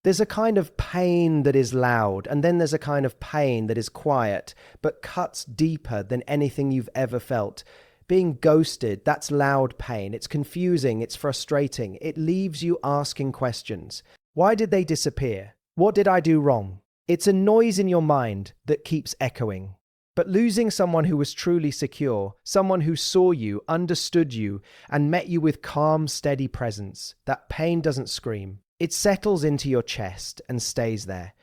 There's a kind of pain that is loud, and then there's a kind of pain that is quiet, but cuts deeper than anything you've ever felt. Being ghosted, that's loud pain. It's confusing, it's frustrating. It leaves you asking questions. Why did they disappear? What did I do wrong? It's a noise in your mind that keeps echoing. But losing someone who was truly secure, someone who saw you, understood you, and met you with calm, steady presence, that pain doesn't scream. It settles into your chest and stays there.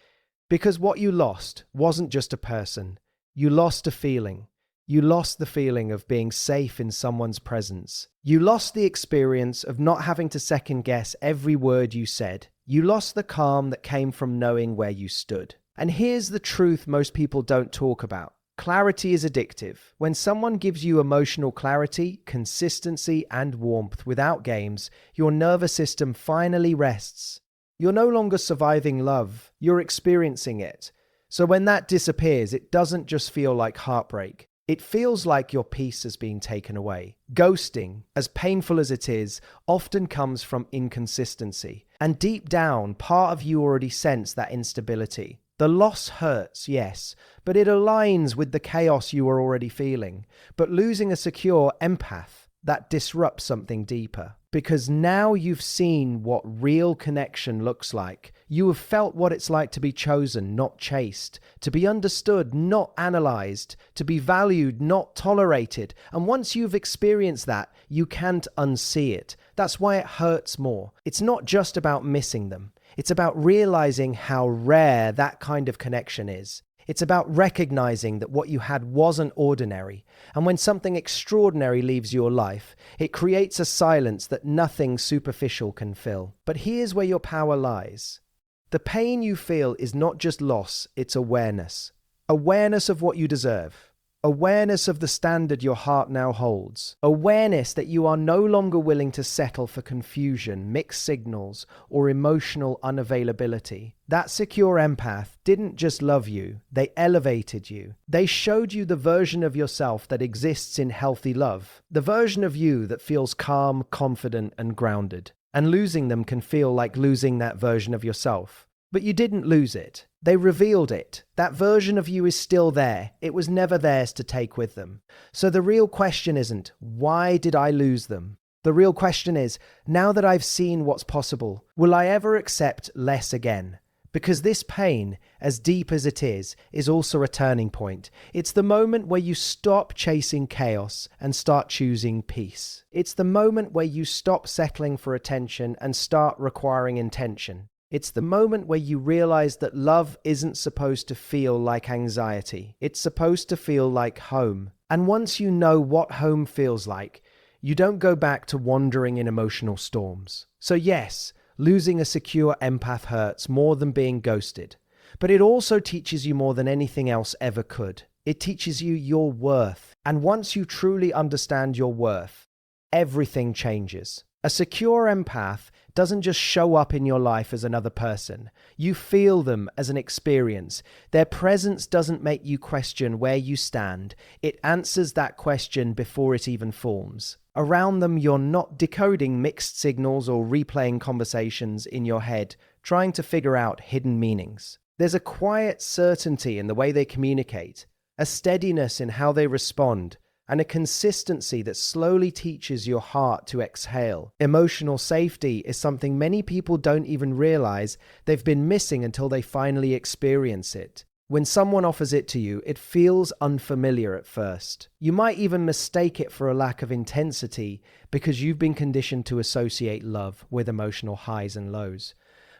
Because what you lost wasn't just a person. You lost a feeling. You lost the feeling of being safe in someone's presence. You lost the experience of not having to second guess every word you said. You lost the calm that came from knowing where you stood. And here's the truth most people don't talk about. Clarity is addictive. When someone gives you emotional clarity, consistency, and warmth without games, your nervous system finally rests. You're no longer surviving love, you're experiencing it. So when that disappears, it doesn't just feel like heartbreak. It feels like your peace has been taken away. Ghosting, as painful as it is, often comes from inconsistency. And deep down, part of you already sensed that instability. The loss hurts, yes, but it aligns with the chaos you were already feeling. But losing a secure empath, that disrupts something deeper. Because now you've seen what real connection looks like. You have felt what it's like to be chosen, not chased. To be understood, not analyzed. To be valued, not tolerated. And once you've experienced that, you can't unsee it. That's why it hurts more. It's not just about missing them. It's about realizing how rare that kind of connection is. It's about recognizing that what you had wasn't ordinary. And when something extraordinary leaves your life, it creates a silence that nothing superficial can fill. But here's where your power lies. The pain you feel is not just loss, it's awareness. Awareness of what you deserve. Awareness of the standard your heart now holds. Awareness that you are no longer willing to settle for confusion, mixed signals, or emotional unavailability. That secure empath didn't just love you, they elevated you. They showed you the version of yourself that exists in healthy love. The version of you that feels calm, confident, and grounded. And losing them can feel like losing that version of yourself. But you didn't lose it. They revealed it. That version of you is still there. It was never theirs to take with them. So the real question isn't, why did I lose them? The real question is, now that I've seen what's possible, will I ever accept less again? Because this pain, as deep as it is also a turning point. It's the moment where you stop chasing chaos and start choosing peace. It's the moment where you stop settling for attention and start requiring intention. It's the moment where you realize that love isn't supposed to feel like anxiety. It's supposed to feel like home. And once you know what home feels like, you don't go back to wandering in emotional storms. So yes, losing a secure empath hurts more than being ghosted. But it also teaches you more than anything else ever could. It teaches you your worth. And once you truly understand your worth, everything changes. A secure empath doesn't just show up in your life as another person. You feel them as an experience. Their presence doesn't make you question where you stand. It answers that question before it even forms. Around them, you're not decoding mixed signals or replaying conversations in your head, trying to figure out hidden meanings. There's a quiet certainty in the way they communicate, a steadiness in how they respond, and a consistency that slowly teaches your heart to exhale. Emotional safety is something many people don't even realize they've been missing until they finally experience it. When someone offers it to you, it feels unfamiliar at first. You might even mistake it for a lack of intensity because you've been conditioned to associate love with emotional highs and lows.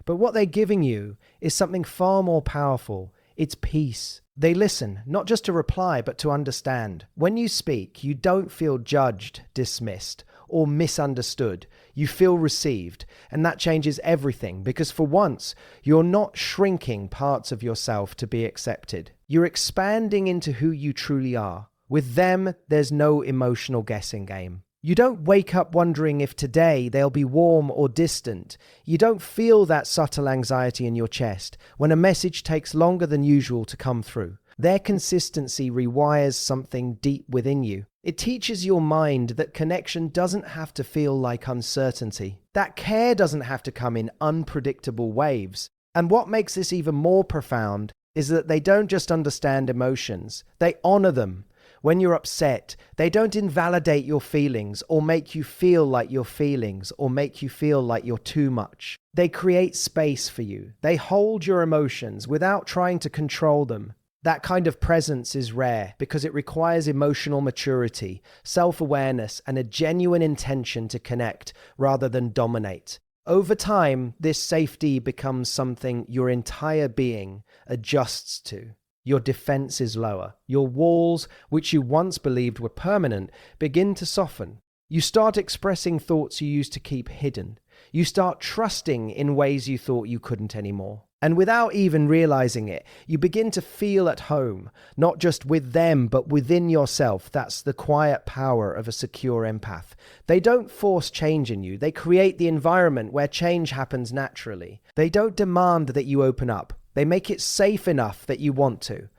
But what they're giving you is something far more powerful. It's peace. They listen, not just to reply, but to understand. When you speak, you don't feel judged, dismissed, or misunderstood. You feel received, and that changes everything because for once, you're not shrinking parts of yourself to be accepted. You're expanding into who you truly are. With them, there's no emotional guessing game. You don't wake up wondering if today they'll be warm or distant. You don't feel that subtle anxiety in your chest when a message takes longer than usual to come through. Their consistency rewires something deep within you. It teaches your mind that connection doesn't have to feel like uncertainty. That care doesn't have to come in unpredictable waves. And what makes this even more profound is that they don't just understand emotions, they honor them. When you're upset, they don't invalidate your feelings or make you feel like your feelings or make you feel like you're too much. They create space for you. They hold your emotions without trying to control them. That kind of presence is rare because it requires emotional maturity, self-awareness, and a genuine intention to connect rather than dominate. Over time, this safety becomes something your entire being adjusts to. Your defense is lower. Your walls, which you once believed were permanent, begin to soften. You start expressing thoughts you used to keep hidden. You start trusting in ways you thought you couldn't anymore. And without even realizing it, you begin to feel at home, not just with them, but within yourself. That's the quiet power of a secure empath. They don't force change in you. They create the environment where change happens naturally. They don't demand that you open up. They make it safe enough that you want to.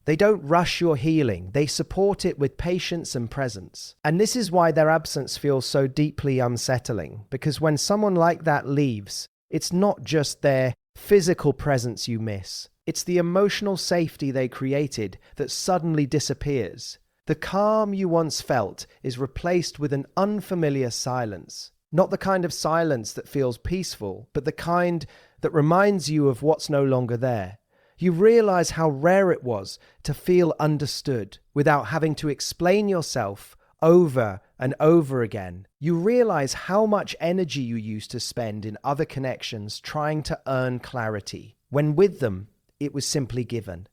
They don't rush your healing. They support it with patience and presence. And this is why their absence feels so deeply unsettling, because when someone like that leaves, it's not just their physical presence you miss. It's the emotional safety they created that suddenly disappears. The calm you once felt is replaced with an unfamiliar silence. Not the kind of silence that feels peaceful, but the kind that reminds you of what's no longer there. You realize how rare it was to feel understood without having to explain yourself over and over again. You realize how much energy you used to spend in other connections trying to earn clarity, when with them, it was simply given.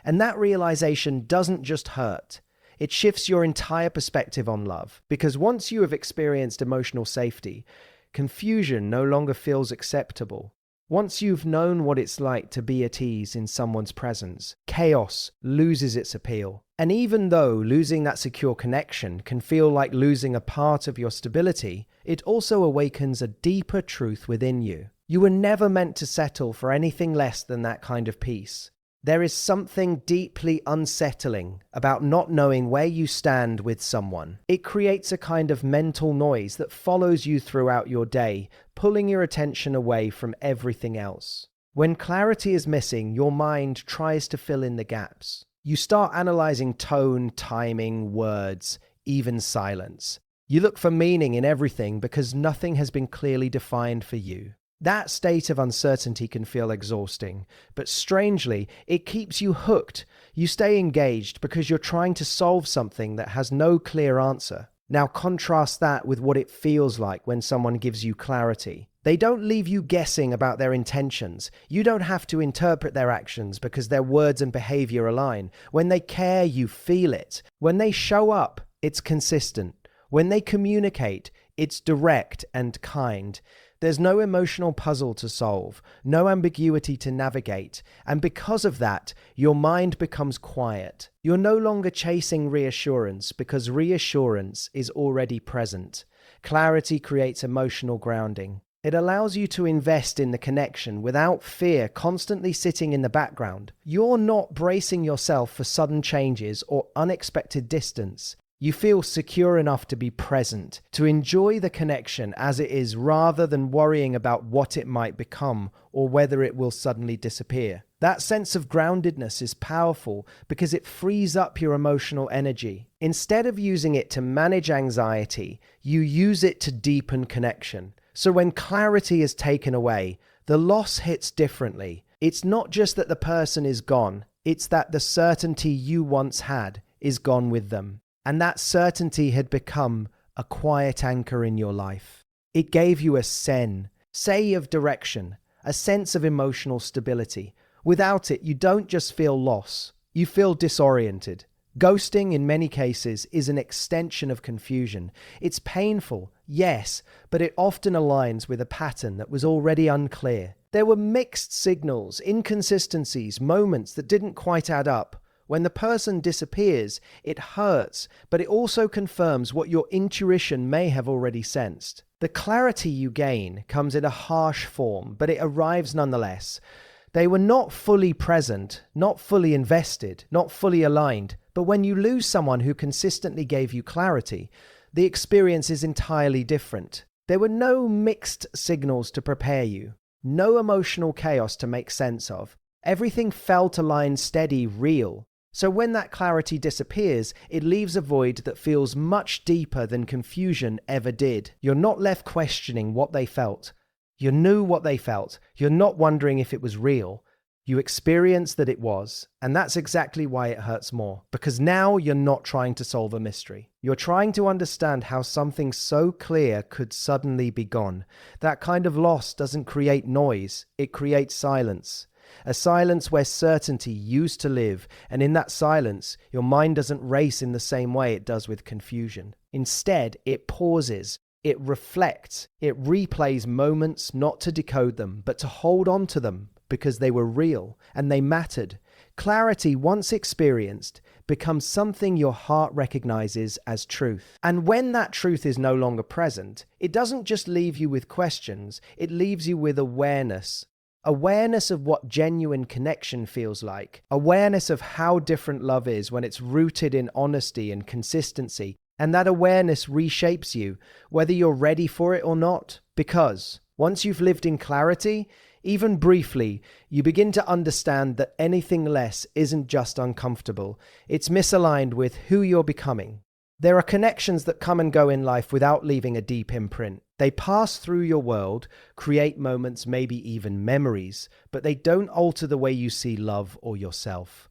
And that realization doesn't just hurt. It shifts your entire perspective on love, because once you have experienced emotional safety, confusion no longer feels acceptable. Once you've known what it's like to be at ease in someone's presence, chaos loses its appeal. And even though losing that secure connection can feel like losing a part of your stability, it also awakens a deeper truth within you. You were never meant to settle for anything less than that kind of peace. There is something deeply unsettling about not knowing where you stand with someone. It creates a kind of mental noise that follows you throughout your day, pulling your attention away from everything else. When clarity is missing, your mind tries to fill in the gaps. You start analyzing tone, timing, words, even silence. You look for meaning in everything because nothing has been clearly defined for you. That state of uncertainty can feel exhausting, but strangely, it keeps you hooked. You stay engaged because you're trying to solve something that has no clear answer. Now contrast that with what it feels like when someone gives you clarity. They don't leave you guessing about their intentions. You don't have to interpret their actions because their words and behavior align. When they care, you feel it. When they show up, it's consistent. When they communicate, it's direct and kind. There's no emotional puzzle to solve, no ambiguity to navigate, and because of that, your mind becomes quiet. You're no longer chasing reassurance because reassurance is already present. Clarity creates emotional grounding. It allows you to invest in the connection without fear constantly sitting in the background. You're not bracing yourself for sudden changes or unexpected distance. You feel secure enough to be present, to enjoy the connection as it is rather than worrying about what it might become or whether it will suddenly disappear. That sense of groundedness is powerful because it frees up your emotional energy. Instead of using it to manage anxiety, you use it to deepen connection. So when clarity is taken away, the loss hits differently. It's not just that the person is gone, it's that the certainty you once had is gone with them. And that certainty had become a quiet anchor in your life. It gave you a say of direction, a sense of emotional stability. Without it, you don't just feel loss, you feel disoriented. Ghosting, in many cases, is an extension of confusion. It's painful, yes, but it often aligns with a pattern that was already unclear. There were mixed signals, inconsistencies, moments that didn't quite add up. When the person disappears, it hurts, but it also confirms what your intuition may have already sensed. The clarity you gain comes in a harsh form, but it arrives nonetheless. They were not fully present, not fully invested, not fully aligned, but when you lose someone who consistently gave you clarity, the experience is entirely different. There were no mixed signals to prepare you. No emotional chaos to make sense of. Everything felt aligned, steady, real. So when that clarity disappears, it leaves a void that feels much deeper than confusion ever did. You're not left questioning what they felt. You knew what they felt. You're not wondering if it was real. You experienced that it was, and that's exactly why it hurts more. Because now you're not trying to solve a mystery. You're trying to understand how something so clear could suddenly be gone. That kind of loss doesn't create noise, it creates silence. A silence where certainty used to live, and in that silence, your mind doesn't race in the same way it does with confusion. Instead, it pauses, it reflects, it replays moments not to decode them, but to hold on to them because they were real and they mattered. Clarity, once experienced, becomes something your heart recognizes as truth. And when that truth is no longer present, it doesn't just leave you with questions, it leaves you with awareness. Awareness of what genuine connection feels like. Awareness of how different love is when it's rooted in honesty and consistency. And that awareness reshapes you, whether you're ready for it or not. Because once you've lived in clarity, even briefly, you begin to understand that anything less isn't just uncomfortable. It's misaligned with who you're becoming. There are connections that come and go in life without leaving a deep imprint. They pass through your world, create moments, maybe even memories, but they don't alter the way you see love or yourself.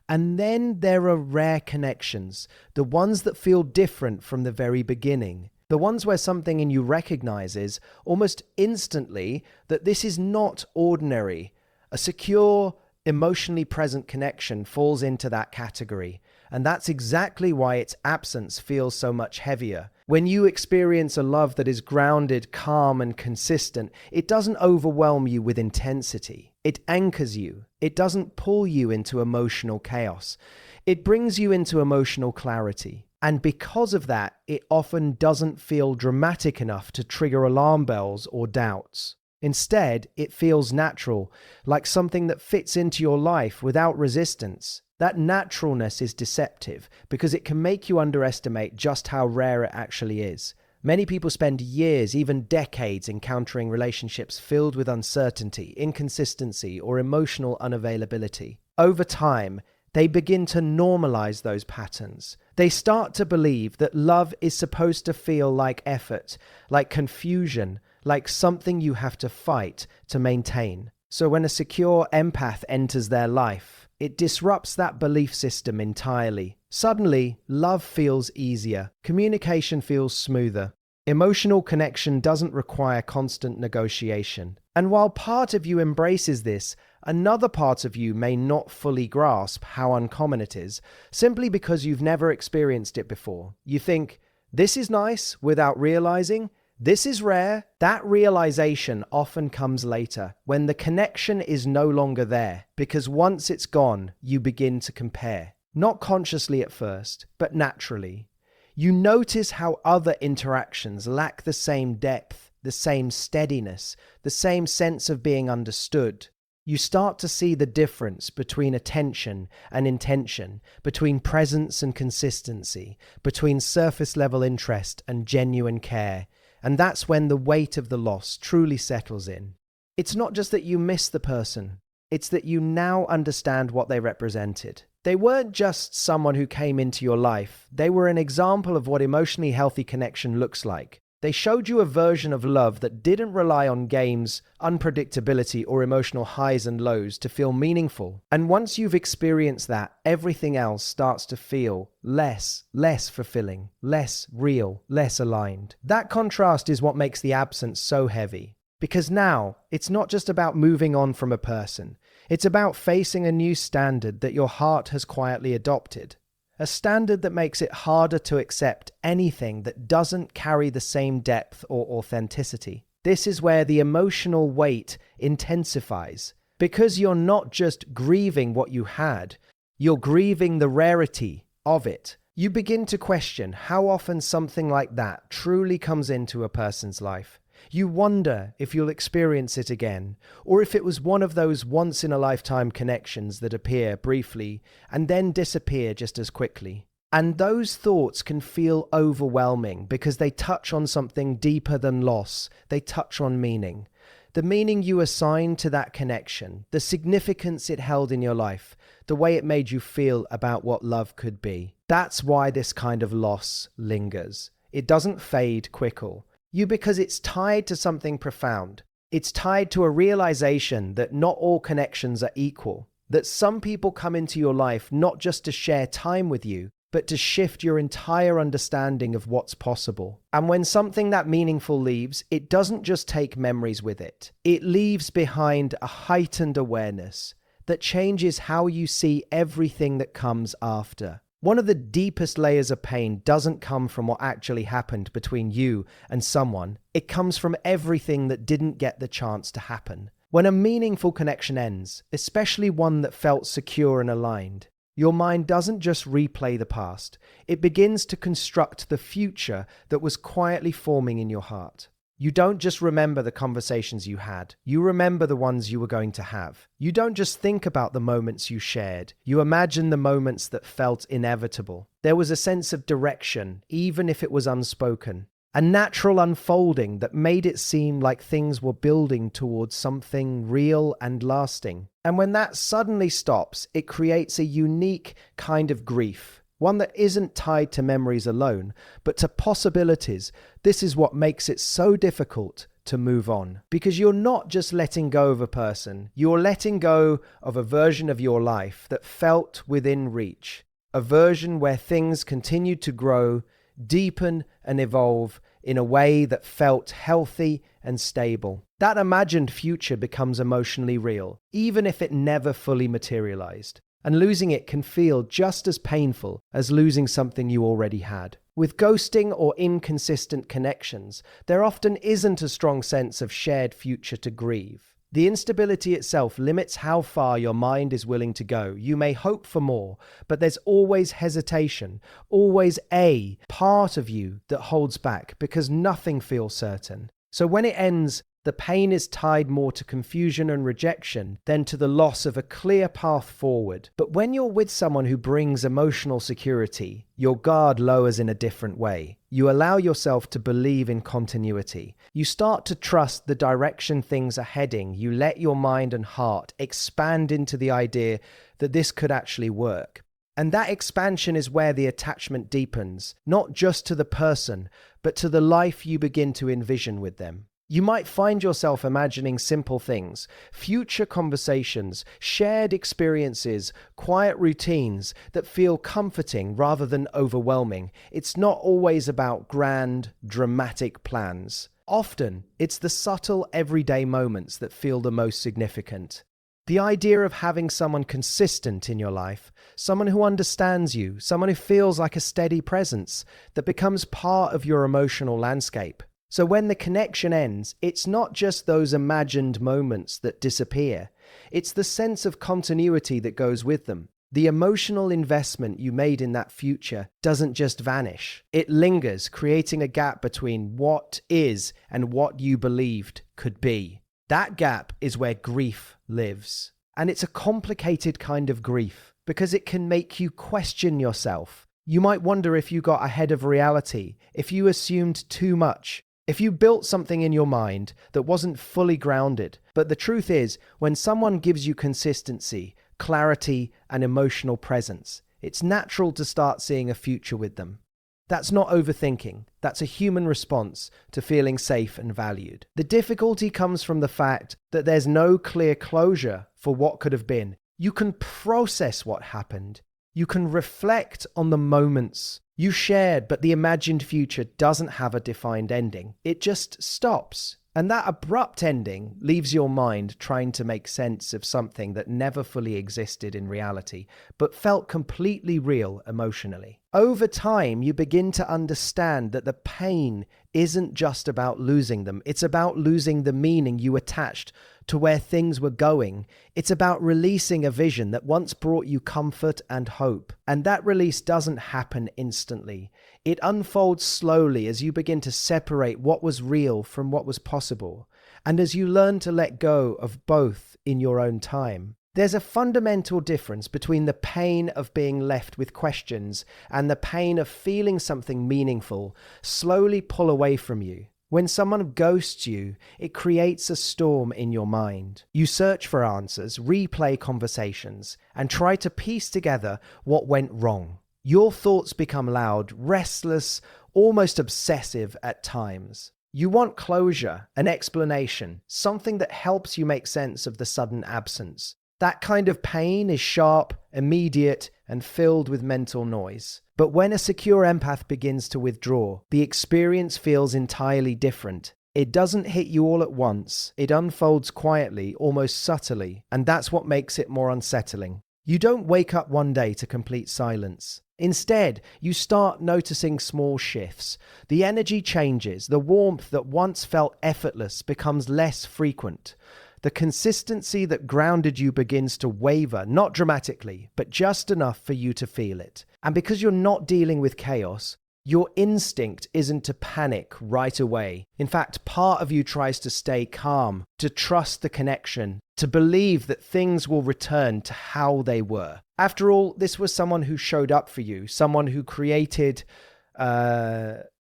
And then there are rare connections, the ones that feel different from the very beginning. The ones where something in you recognizes almost instantly that this is not ordinary. A secure, emotionally present connection falls into that category. And that's exactly why its absence feels so much heavier. When you experience a love that is grounded, calm, and consistent, it doesn't overwhelm you with intensity. It anchors you. It doesn't pull you into emotional chaos. It brings you into emotional clarity. And because of that, it often doesn't feel dramatic enough to trigger alarm bells or doubts. Instead, it feels natural, like something that fits into your life without resistance. That naturalness is deceptive because it can make you underestimate just how rare it actually is. Many people spend years, even decades, encountering relationships filled with uncertainty, inconsistency, or emotional unavailability. Over time, they begin to normalize those patterns. They start to believe that love is supposed to feel like effort, like confusion, like something you have to fight to maintain. So when a secure empath enters their life, it disrupts that belief system entirely. Suddenly, love feels easier, communication feels smoother, emotional connection doesn't require constant negotiation. And while part of you embraces this, another part of you may not fully grasp how uncommon it is, simply because you've never experienced it before. You think, this is nice, without realizing, this is rare. That realization often comes later, when the connection is no longer there, because once it's gone, you begin to compare. Not consciously at first, but naturally. You notice how other interactions lack the same depth, the same steadiness, the same sense of being understood. You start to see the difference between attention and intention, between presence and consistency, between surface-level interest and genuine care. And that's when the weight of the loss truly settles in. It's not just that you miss the person, it's that you now understand what they represented. They weren't just someone who came into your life, they were an example of what emotionally healthy connection looks like. They showed you a version of love that didn't rely on games, unpredictability, or emotional highs and lows to feel meaningful. And once you've experienced that, everything else starts to feel less fulfilling, less real, less aligned. That contrast is what makes the absence so heavy. Because now, it's not just about moving on from a person. It's about facing a new standard that your heart has quietly adopted. A standard that makes it harder to accept anything that doesn't carry the same depth or authenticity. This is where the emotional weight intensifies. Because you're not just grieving what you had, you're grieving the rarity of it. You begin to question how often something like that truly comes into a person's life. You wonder if you'll experience it again, or if it was one of those once-in-a-lifetime connections that appear briefly and then disappear just as quickly. And those thoughts can feel overwhelming because they touch on something deeper than loss. They touch on meaning. The meaning you assigned to that connection, the significance it held in your life, the way it made you feel about what love could be. That's why this kind of loss lingers. It doesn't fade quickly. Because it's tied to something profound. It's tied to a realization that not all connections are equal, that some people come into your life not just to share time with you, but to shift your entire understanding of what's possible. And when something that meaningful leaves, it doesn't just take memories with it. It leaves behind a heightened awareness that changes how you see everything that comes after. One of the deepest layers of pain doesn't come from what actually happened between you and someone. It comes from everything that didn't get the chance to happen. When a meaningful connection ends, especially one that felt secure and aligned, your mind doesn't just replay the past. It begins to construct the future that was quietly forming in your heart. You don't just remember the conversations you had. You remember the ones you were going to have. You don't just think about the moments you shared. You imagine the moments that felt inevitable. There was a sense of direction, even if it was unspoken. A natural unfolding that made it seem like things were building towards something real and lasting. And when that suddenly stops, it creates a unique kind of grief. One that isn't tied to memories alone, but to possibilities. This is what makes it so difficult to move on. Because you're not just letting go of a person, you're letting go of a version of your life that felt within reach. A version where things continued to grow, deepen and evolve in a way that felt healthy and stable. That imagined future becomes emotionally real, even if it never fully materialized. And losing it can feel just as painful as losing something you already had. With ghosting or inconsistent connections, there often isn't a strong sense of shared future to grieve. The instability itself limits how far your mind is willing to go. You may hope for more, but there's always hesitation, always a part of you that holds back because nothing feels certain. So when it ends, the pain is tied more to confusion and rejection than to the loss of a clear path forward. But when you're with someone who brings emotional security, your guard lowers in a different way. You allow yourself to believe in continuity. You start to trust the direction things are heading. You let your mind and heart expand into the idea that this could actually work. And that expansion is where the attachment deepens, not just to the person, but to the life you begin to envision with them. You might find yourself imagining simple things, future conversations, shared experiences, quiet routines that feel comforting rather than overwhelming. It's not always about grand, dramatic plans. Often, it's the subtle, everyday moments that feel the most significant. The idea of having someone consistent in your life, someone who understands you, someone who feels like a steady presence, that becomes part of your emotional landscape. So when the connection ends, it's not just those imagined moments that disappear. It's the sense of continuity that goes with them. The emotional investment you made in that future doesn't just vanish. It lingers, creating a gap between what is and what you believed could be. That gap is where grief lives. And it's a complicated kind of grief because it can make you question yourself. You might wonder if you got ahead of reality, if you assumed too much, if you built something in your mind that wasn't fully grounded. But the truth is, when someone gives you consistency, clarity, and emotional presence, it's natural to start seeing a future with them. That's not overthinking. That's a human response to feeling safe and valued. The difficulty comes from the fact that there's no clear closure for what could have been. You can process what happened. You can reflect on the moments you shared, but the imagined future doesn't have a defined ending. It just stops. And that abrupt ending leaves your mind trying to make sense of something that never fully existed in reality, but felt completely real emotionally. Over time, you begin to understand that the pain isn't just about losing them. It's about losing the meaning you attached to where things were going. It's about releasing a vision that once brought you comfort and hope. And that release doesn't happen instantly. It unfolds slowly as you begin to separate what was real from what was possible, and as you learn to let go of both in your own time. There's a fundamental difference between the pain of being left with questions and the pain of feeling something meaningful slowly pull away from you. When someone ghosts you, it creates a storm in your mind. You search for answers, replay conversations, and try to piece together what went wrong. Your thoughts become loud, restless, almost obsessive at times. You want closure, an explanation, something that helps you make sense of the sudden absence. That kind of pain is sharp, immediate, and filled with mental noise. But when a secure empath begins to withdraw, the experience feels entirely different. It doesn't hit you all at once. It unfolds quietly, almost subtly, and that's what makes it more unsettling. You don't wake up one day to complete silence. Instead, you start noticing small shifts. The energy changes. The warmth that once felt effortless becomes less frequent. The consistency that grounded you begins to waver, not dramatically, but just enough for you to feel it. And because you're not dealing with chaos, your instinct isn't to panic right away. In fact, part of you tries to stay calm, to trust the connection, to believe that things will return to how they were. After all, this was someone who showed up for you, someone who created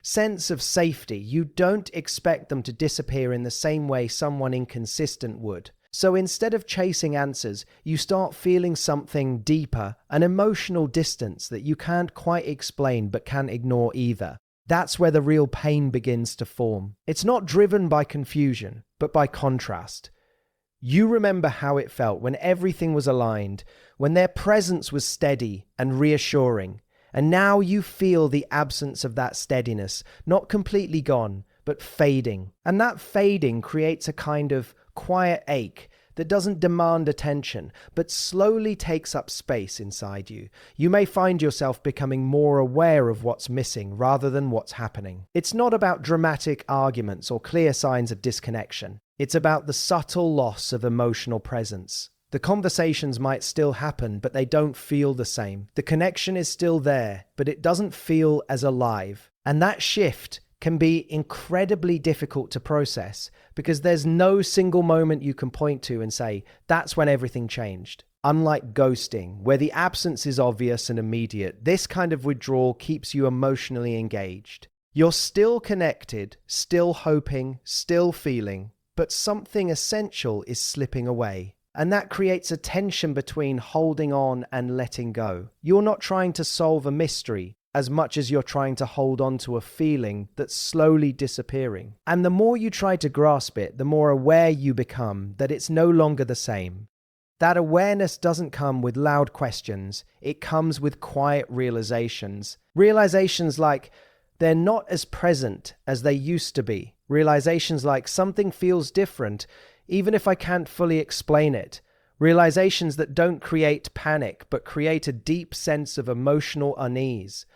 sense of safety. You don't expect them to disappear in the same way someone inconsistent would. So instead of chasing answers, you start feeling something deeper, an emotional distance that you can't quite explain but can't ignore either. That's where the real pain begins to form. It's not driven by confusion, but by contrast. You remember how it felt when everything was aligned, when their presence was steady and reassuring. And now you feel the absence of that steadiness, not completely gone, but fading. And that fading creates a kind of quiet ache that doesn't demand attention, but slowly takes up space inside you. You may find yourself becoming more aware of what's missing rather than what's happening. It's not about dramatic arguments or clear signs of disconnection. It's about the subtle loss of emotional presence. The conversations might still happen, but they don't feel the same. The connection is still there, but it doesn't feel as alive. And that shift can be incredibly difficult to process because there's no single moment you can point to and say, that's when everything changed. Unlike ghosting, where the absence is obvious and immediate, this kind of withdrawal keeps you emotionally engaged. You're still connected, still hoping, still feeling, but something essential is slipping away. And that creates a tension between holding on and letting go. You're not trying to solve a mystery as much as you're trying to hold on to a feeling that's slowly disappearing. And the more you try to grasp it, the more aware you become that it's no longer the same. That awareness doesn't come with loud questions. It comes with quiet realizations. Realizations like they're not as present as they used to be. Realizations like something feels different even if I can't fully explain it. Realizations that don't create panic, but create a deep sense of emotional unease.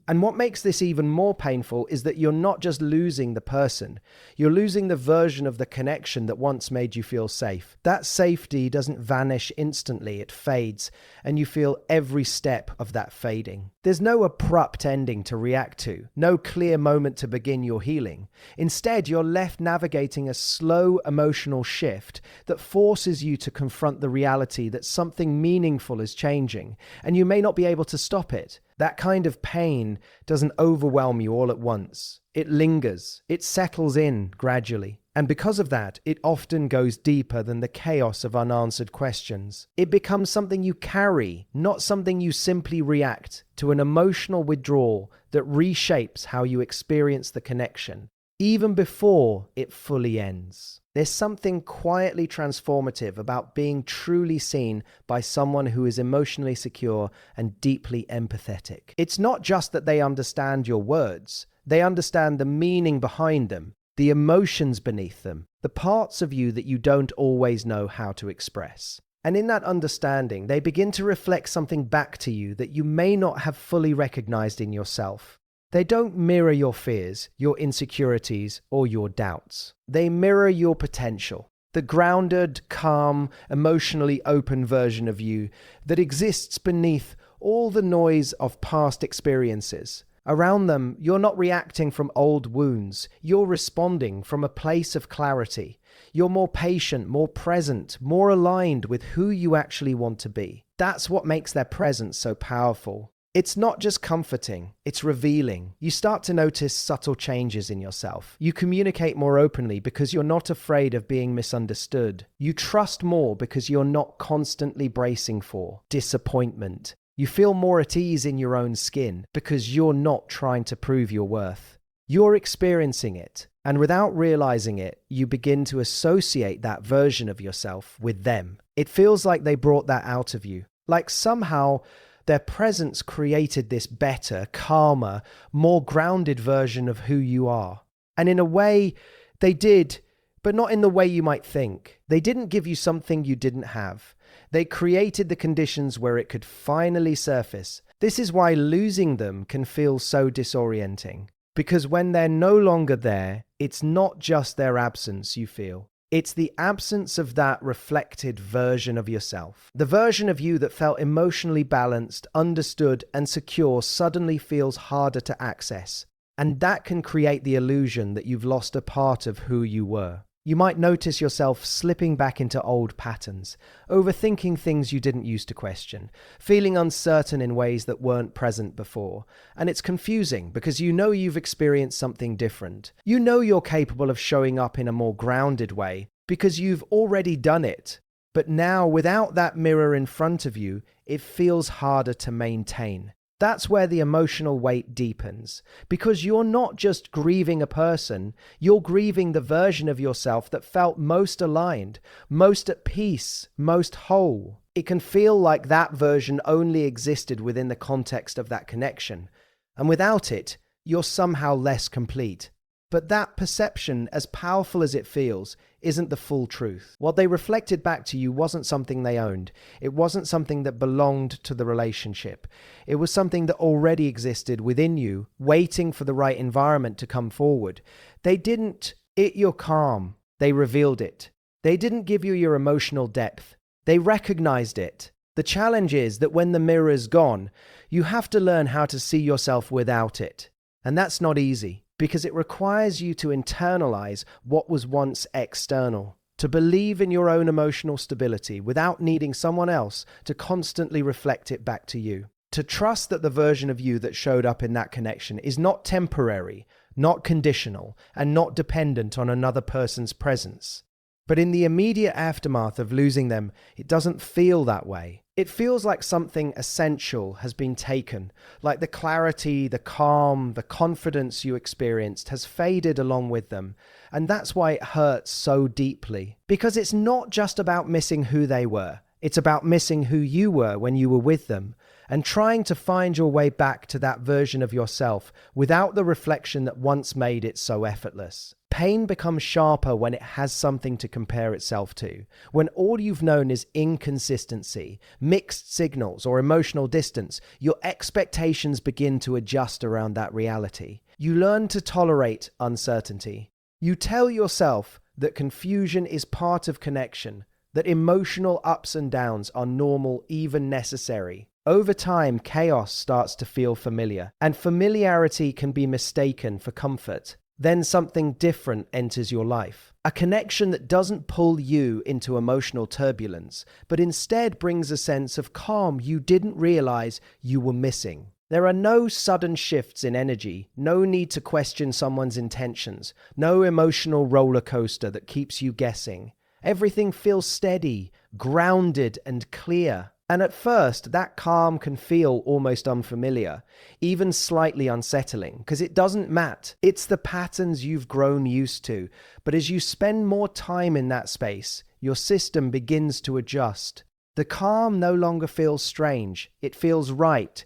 And what makes this even more painful is that you're not just losing the person, you're losing the version of the connection that once made you feel safe. That safety doesn't vanish instantly, it fades, and you feel every step of that fading. There's no abrupt ending to react to, no clear moment to begin your healing. Instead, you're left navigating a slow emotional shift that forces you to confront the reality that something meaningful is changing, and you may not be able to stop it. That kind of pain doesn't overwhelm you all at once. It lingers. It settles in gradually. And because of that, it often goes deeper than the chaos of unanswered questions. It becomes something you carry, not something you simply react to, an emotional withdrawal that reshapes how you experience the connection, even before it fully ends. There's something quietly transformative about being truly seen by someone who is emotionally secure and deeply empathetic. It's not just that they understand your words, they understand the meaning behind them, the emotions beneath them, the parts of you that you don't always know how to express. And in that understanding, they begin to reflect something back to you that you may not have fully recognized in yourself. They don't mirror your fears, your insecurities, or your doubts. They mirror your potential, the grounded, calm, emotionally open version of you that exists beneath all the noise of past experiences. Around them, you're not reacting from old wounds. You're responding from a place of clarity. You're more patient, more present, more aligned with who you actually want to be. That's what makes their presence so powerful. It's not just comforting, it's revealing. You start to notice subtle changes in yourself. You communicate more openly because you're not afraid of being misunderstood. You trust more because you're not constantly bracing for disappointment. You feel more at ease in your own skin because you're not trying to prove your worth. You're experiencing it, and without realizing it, you begin to associate that version of yourself with them. It feels like they brought that out of you, like somehow their presence created this better, calmer, more grounded version of who you are. And in a way, they did, but not in the way you might think. They didn't give you something you didn't have. They created the conditions where it could finally surface. This is why losing them can feel so disorienting. Because when they're no longer there, it's not just their absence you feel. It's the absence of that reflected version of yourself. The version of you that felt emotionally balanced, understood, and secure suddenly feels harder to access. And that can create the illusion that you've lost a part of who you were. You might notice yourself slipping back into old patterns, overthinking things you didn't used to question, feeling uncertain in ways that weren't present before. And it's confusing because you know you've experienced something different. You know you're capable of showing up in a more grounded way because you've already done it. But now, without that mirror in front of you, it feels harder to maintain. That's where the emotional weight deepens, because you're not just grieving a person, you're grieving the version of yourself that felt most aligned, most at peace, most whole. It can feel like that version only existed within the context of that connection, and without it, you're somehow less complete. But that perception, as powerful as it feels, isn't the full truth. What they reflected back to you wasn't something they owned. It wasn't something that belonged to the relationship. It was something that already existed within you, waiting for the right environment to come forward. They didn't eat your calm. They revealed it. They didn't give you your emotional depth. They recognized it. The challenge is that when the mirror is gone, you have to learn how to see yourself without it. And that's not easy, because it requires you to internalize what was once external, to believe in your own emotional stability without needing someone else to constantly reflect it back to you, to trust that the version of you that showed up in that connection is not temporary, not conditional, and not dependent on another person's presence. But in the immediate aftermath of losing them, it doesn't feel that way. It feels like something essential has been taken, like the clarity, the calm, the confidence you experienced has faded along with them. And that's why it hurts so deeply. Because it's not just about missing who they were. It's about missing who you were when you were with them, and trying to find your way back to that version of yourself without the reflection that once made it so effortless. Pain becomes sharper when it has something to compare itself to, when all you've known is inconsistency, mixed signals, or emotional distance. Your expectations begin to adjust around that reality. You learn to tolerate uncertainty. You tell yourself that confusion is part of connection, that emotional ups and downs are normal, even necessary. Over time, chaos starts to feel familiar, and familiarity can be mistaken for comfort. Then something different enters your life. A connection that doesn't pull you into emotional turbulence, but instead brings a sense of calm you didn't realize you were missing. There are no sudden shifts in energy, no need to question someone's intentions, no emotional roller coaster that keeps you guessing. Everything feels steady, grounded, and clear. And at first, that calm can feel almost unfamiliar, even slightly unsettling, because it doesn't matter. It's the patterns you've grown used to. But as you spend more time in that space, your system begins to adjust. The calm no longer feels strange. It feels right.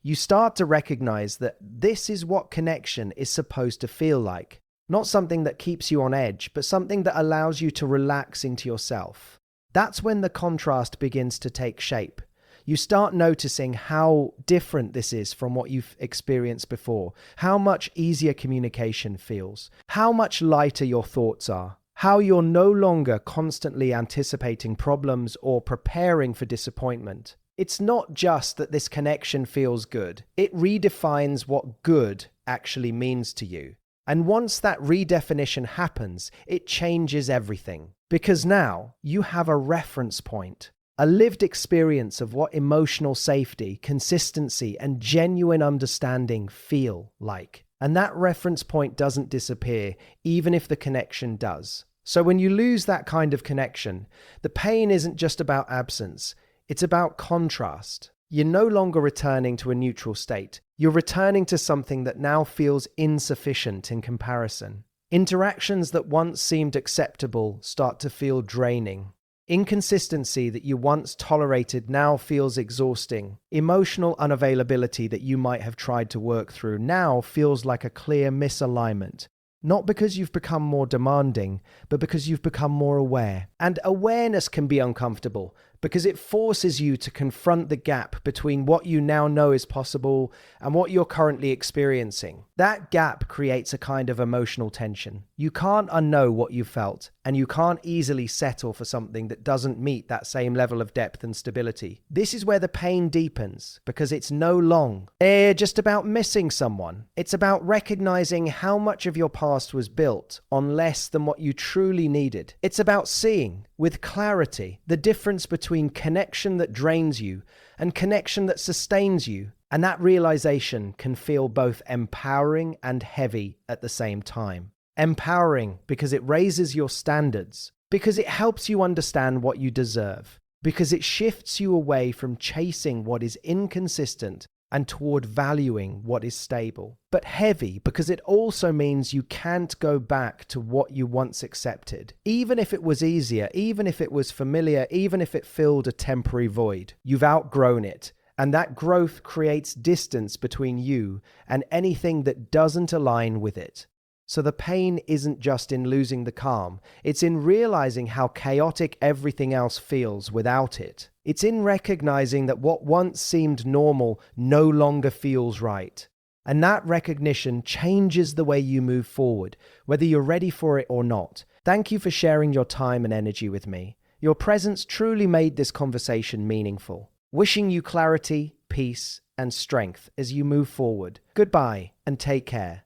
You start to recognize that this is what connection is supposed to feel like. Not something that keeps you on edge, but something that allows you to relax into yourself. That's when the contrast begins to take shape. You start noticing how different this is from what you've experienced before, how much easier communication feels, how much lighter your thoughts are, how you're no longer constantly anticipating problems or preparing for disappointment. It's not just that this connection feels good, it redefines what good actually means to you. And once that redefinition happens, it changes everything. Because now you have a reference point, a lived experience of what emotional safety, consistency, and genuine understanding feel like. And that reference point doesn't disappear, even if the connection does. So when you lose that kind of connection, the pain isn't just about absence, it's about contrast. You're no longer returning to a neutral state. You're returning to something that now feels insufficient in comparison. Interactions that once seemed acceptable start to feel draining. Inconsistency that you once tolerated now feels exhausting. Emotional unavailability that you might have tried to work through now feels like a clear misalignment. Not because you've become more demanding, but because you've become more aware. And awareness can be uncomfortable because it forces you to confront the gap between what you now know is possible and what you're currently experiencing. That gap creates a kind of emotional tension. You can't unknow what you felt, and you can't easily settle for something that doesn't meet that same level of depth and stability. This is where the pain deepens, because it's no longer just about missing someone. It's about recognizing how much of your past was built on less than what you truly needed. It's about seeing, with clarity, the difference between connection that drains you and connection that sustains you. And that realization can feel both empowering and heavy at the same time. Empowering because it raises your standards, because it helps you understand what you deserve, because it shifts you away from chasing what is inconsistent and toward valuing what is stable. But heavy because it also means you can't go back to what you once accepted. Even if it was easier, even if it was familiar, even if it filled a temporary void. You've outgrown it. And that growth creates distance between you and anything that doesn't align with it. So the pain isn't just in losing the calm, it's in realizing how chaotic everything else feels without it. It's in recognizing that what once seemed normal no longer feels right. And that recognition changes the way you move forward, whether you're ready for it or not. Thank you for sharing your time and energy with me. Your presence truly made this conversation meaningful. Wishing you clarity, peace, and strength as you move forward. Goodbye and take care.